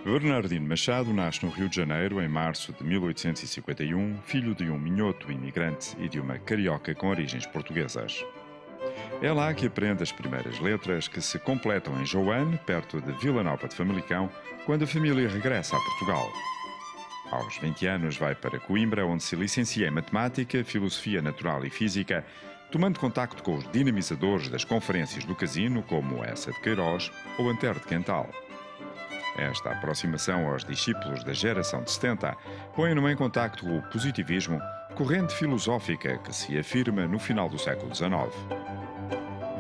Bernardino Machado nasce no Rio de Janeiro em março de 1851, filho de um minhoto imigrante e de uma carioca com origens portuguesas. É lá que aprende as primeiras letras, que se completam em Joane, perto de Vila Nova de Famalicão, quando a família regressa a Portugal. Aos 20 anos vai para Coimbra, onde se licencia em Matemática, Filosofia Natural e Física, tomando contacto com os dinamizadores das conferências do Casino, como essa de Queiroz ou Antero de Quental. Esta aproximação aos discípulos da geração de 70 põe-no em contacto com o positivismo, corrente filosófica que se afirma no final do século XIX.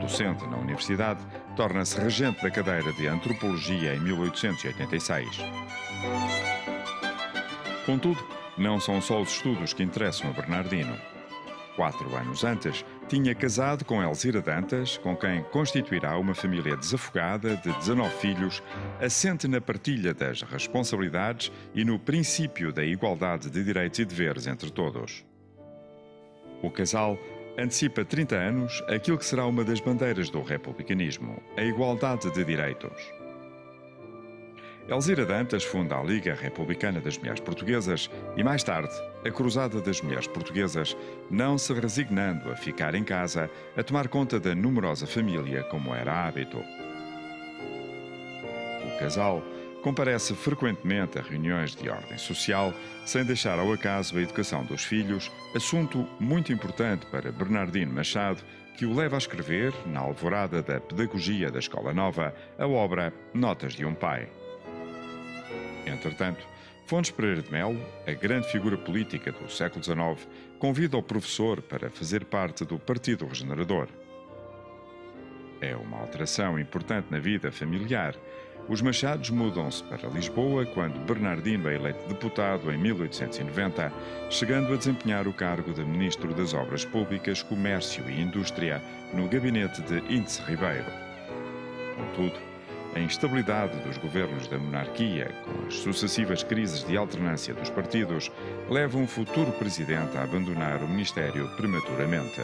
Docente na universidade, torna-se regente da cadeira de Antropologia em 1886. Contudo, não são só os estudos que interessam a Bernardino. 4 anos antes, tinha casado com Elzira Dantas, com quem constituirá uma família desafogada de 19 filhos, assente na partilha das responsabilidades e no princípio da igualdade de direitos e deveres entre todos. O casal antecipa 30 anos aquilo que será uma das bandeiras do republicanismo, a igualdade de direitos. Elzira Dantas funda a Liga Republicana das Mulheres Portuguesas e, mais tarde, a Cruzada das Mulheres Portuguesas, não se resignando a ficar em casa a tomar conta da numerosa família como era hábito. O casal comparece frequentemente a reuniões de ordem social, sem deixar ao acaso a educação dos filhos, assunto muito importante para Bernardino Machado, que o leva a escrever, na alvorada da pedagogia da Escola Nova, a obra Notas de um Pai. Entretanto, Fontes Pereira de Melo, a grande figura política do século XIX, convida o professor para fazer parte do Partido Regenerador. É uma alteração importante na vida familiar. Os Machados mudam-se para Lisboa quando Bernardino é eleito deputado em 1890, chegando a desempenhar o cargo de Ministro das Obras Públicas, Comércio e Indústria no gabinete de Índice Ribeiro. Contudo, a instabilidade dos governos da monarquia, com as sucessivas crises de alternância dos partidos, leva um futuro presidente a abandonar o ministério prematuramente.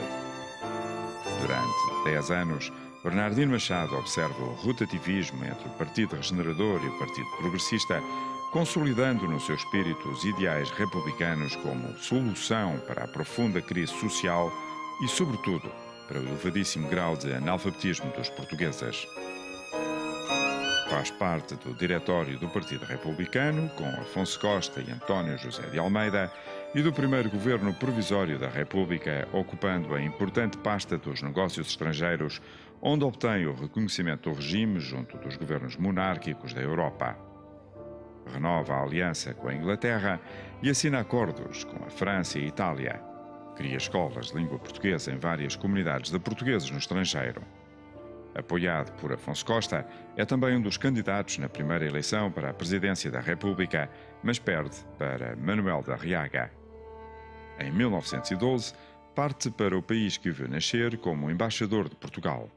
Durante 10 anos, Bernardino Machado observa o rotativismo entre o Partido Regenerador e o Partido Progressista, consolidando no seu espírito os ideais republicanos como solução para a profunda crise social e, sobretudo, para o elevadíssimo grau de analfabetismo dos portugueses. Faz parte do diretório do Partido Republicano, com Afonso Costa e António José de Almeida, e do primeiro governo provisório da República, ocupando a importante pasta dos negócios estrangeiros, onde obtém o reconhecimento do regime junto dos governos monárquicos da Europa. Renova a aliança com a Inglaterra e assina acordos com a França e a Itália. Cria escolas de língua portuguesa em várias comunidades de portugueses no estrangeiro. Apoiado por Afonso Costa, é também um dos candidatos na primeira eleição para a presidência da República, mas perde para Manuel da Arriaga. Em 1912, parte para o país que o viu nascer como embaixador de Portugal.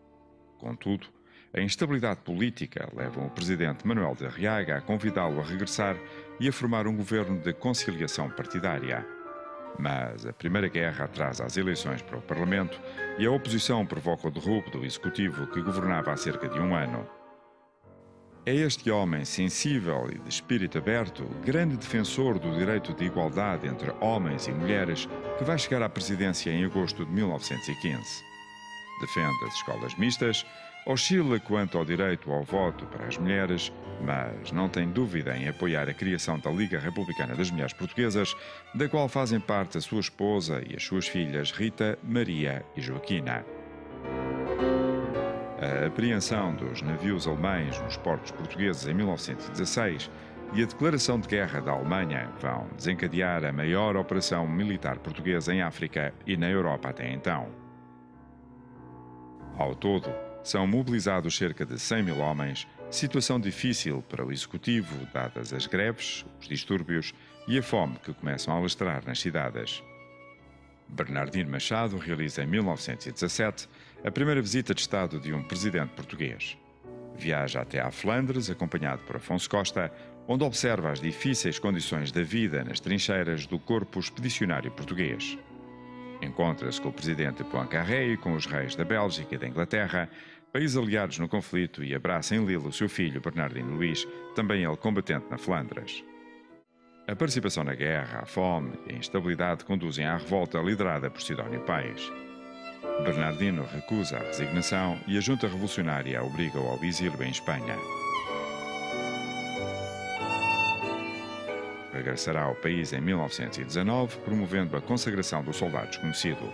Contudo, a instabilidade política leva o presidente Manuel da Arriaga a convidá-lo a regressar e a formar um governo de conciliação partidária. Mas a Primeira Guerra atrasa as eleições para o Parlamento e a oposição provoca o derrubo do Executivo que governava há cerca de um ano. É este homem sensível e de espírito aberto, grande defensor do direito de igualdade entre homens e mulheres, que vai chegar à presidência em agosto de 1915. Defende as escolas mistas, oscila quanto ao direito ao voto para as mulheres, mas não tem dúvida em apoiar a criação da Liga Republicana das Mulheres Portuguesas, da qual fazem parte a sua esposa e as suas filhas Rita, Maria e Joaquina. A apreensão dos navios alemães nos portos portugueses em 1916 e a declaração de guerra da Alemanha vão desencadear a maior operação militar portuguesa em África e na Europa até então. Ao todo, são mobilizados cerca de 100 mil homens, situação difícil para o Executivo, dadas as greves, os distúrbios e a fome que começam a alastrar nas cidades. Bernardino Machado realiza em 1917 a primeira visita de Estado de um presidente português. Viaja até à Flandres, acompanhado por Afonso Costa, onde observa as difíceis condições da vida nas trincheiras do corpo expedicionário português. Encontra-se com o presidente Poincaré e com os reis da Bélgica e da Inglaterra países aliados no conflito, e abraça em Lille o seu filho Bernardino Luís, também ele combatente na Flandres. A participação na guerra, a fome e a instabilidade conduzem à revolta liderada por Sidónio Pais. Bernardino recusa a resignação e a junta revolucionária obriga-o ao exílio em Espanha. Regressará ao país em 1919, promovendo a consagração do soldado desconhecido.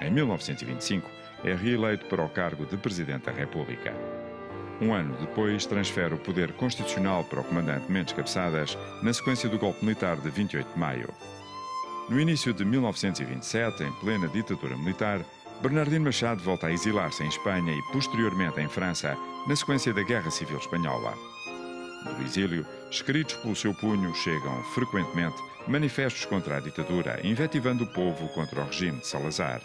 Em 1925, é reeleito para o cargo de Presidente da República. Um ano depois, transfere o poder constitucional para o comandante Mendes Cabeçadas, na sequência do golpe militar de 28 de maio. No início de 1927, em plena ditadura militar, Bernardino Machado volta a exilar-se em Espanha e, posteriormente, em França, na sequência da Guerra Civil Espanhola. Do exílio, escritos pelo seu punho, chegam, frequentemente, manifestos contra a ditadura, invetivando o povo contra o regime de Salazar.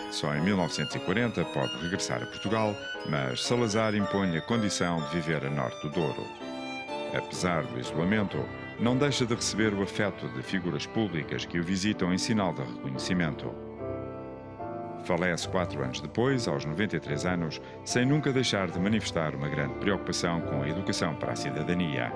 Só em 1940 pode regressar a Portugal, mas Salazar impõe a condição de viver a norte do Douro. Apesar do isolamento, não deixa de receber o afeto de figuras públicas que o visitam em sinal de reconhecimento. Falece 4 anos depois, aos 93 anos, sem nunca deixar de manifestar uma grande preocupação com a educação para a cidadania.